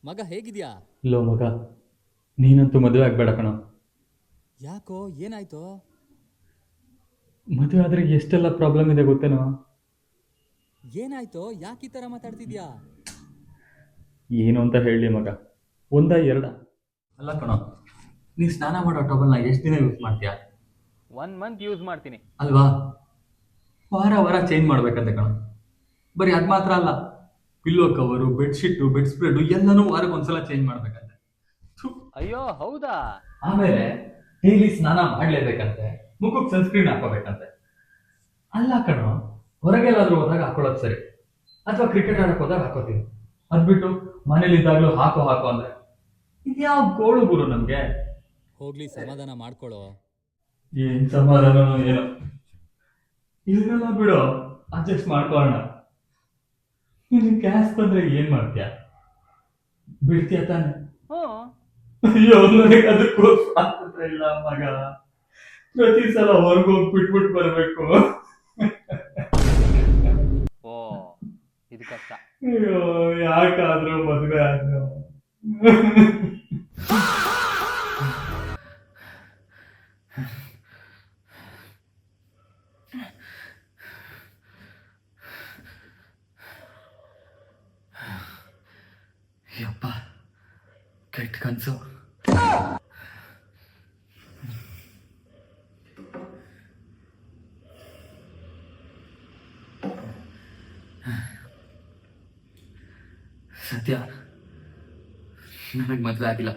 ಮಗ ಹೇಗಿದ್ಯಾ? ಲೋ ಮಗ, ನೀನಂತೂ ಮದುವೆ ಆಗ್ಬೇಡ ಕಣ. ಯಾಕೋ ಏನಾಯ್ತು? ಮದುವೆ ಆದ್ರೆ ಎಷ್ಟೆಲ್ಲ ಪ್ರಾಬ್ಲಮ್ ಇದೆ ಗೊತ್ತೇನೋ. ಏನಾಯ್ತೋ ಯಾಕೆ ಈ ಥರ ಮಾತಾಡ್ತಿದ್ಯಾ? ಏನು ಅಂತ ಹೇಳಿ ಮಗ, ಒಂದ ಎರಡ ಅಲ್ಲ ಕಣ. ನೀ ಸ್ನಾನ ಮಾಡೋ ಟವಲ್ನ ಎಷ್ಟು ದಿನ ಯೂಸ್ ಮಾಡ್ತೀಯಾ? 1 ಮಂತ್ ಯೂಸ್ ಮಾಡ್ತೀನಿ. ಅಲ್ವಾ? ವಾರ ವಾರ ಚೇಂಜ್ ಮಾಡ್ಬೇಕಂತೆ ಕಣ. ಬರೀ ಅದು ಮಾತ್ರ ಅಲ್ಲ, ಪಿಲ್ಲೋ ಕವರು, ಬೆಡ್ಶೀಟು, ಬೆಡ್ ಸ್ಪ್ರೆಡು ಎಲ್ಲನೂ ವಾರಕ್ಕೆ ಒಂದ್ಸಲ ಚೇಂಜ್ ಮಾಡ್ಬೇಕಂತೆ. ಥು. ಅಯ್ಯೋ ಹೌದಾ? ಆಮೇಲೆ ಡೈಲಿ ಸ್ನಾನ ಮಾಡ್ಲೇಬೇಕಂತೆ, ಮುಖಕ್ಕೆ ಸನ್ಸ್ಕ್ರೀನ್ ಹಾಕೋಬೇಕಂತೆ. ಅಲ್ಲ ಕಣೋ, ಹೊರಗೆಲ್ಲಾದ್ರೂ ಹೋದಾಗ ಹಾಕೊಳ್ಳೋದು ಸರಿ, ಅಥವಾ ಕ್ರಿಕೆಟ್ ಆಡಕ್ ಹೋದಾಗ ಹಾಕೋತೀವಿ. ಅದ್ಬಿಟ್ಟು ಮನೇಲಿದ್ದಾಗ್ಲೂ ಹಾಕೋ ಹಾಕೋ ಅಂದ್ರೆ ಇದ್ಯಾವ ಗೋಳು ಗುರು ನಮ್ಗೆ. ಹೋಗ್ಲಿ ಸಮಾಧಾನ ಮಾಡ್ಕೊಳ್ಳೋ. ಏನ್ ಸಮಾಧಾನನೋ ಏನೋ. ಇದನ್ನೆಲ್ಲ ಬಿಡು, ಅಡ್ಜಸ್ಟ್ ಮಾಡ್ಕೊಳ್ಳೋಣ. ನಿನ್ ಗ್ಯಾಸ್ ಬಂದ್ರೆ ಏನ್ ಮಾಡ್ತೀಯ? ಬಿಡ್ತೀಯ ತಾನೆ? ಹ್ಞೂ. ಅಯ್ಯೋ, ನನಗೆ ಅದಕ್ಕೂ ಸ್ವಾತಂತ್ರ್ಯ ಇಲ್ಲ ಮಗ. ಪ್ರತಿ ಸಲ ಹೊರಗೋಗಿ ಬಿಟ್ಬಿಟ್ಟು ಬರ್ಬೇಕು. ಓ, ಇದು ಕಷ್ಟ. ಅಯ್ಯೋ, ಯಾಕಾದ್ರೂ ಮದ್ವೆ ಆದ್ರು. ಯಪ್ಪ, ಕೆಟ್ಟ ಕನ್ಸು. ಸತ್ಯ, ನನಗೆ ಮದ್ವೆ ಆಗಿಲ್ಲ.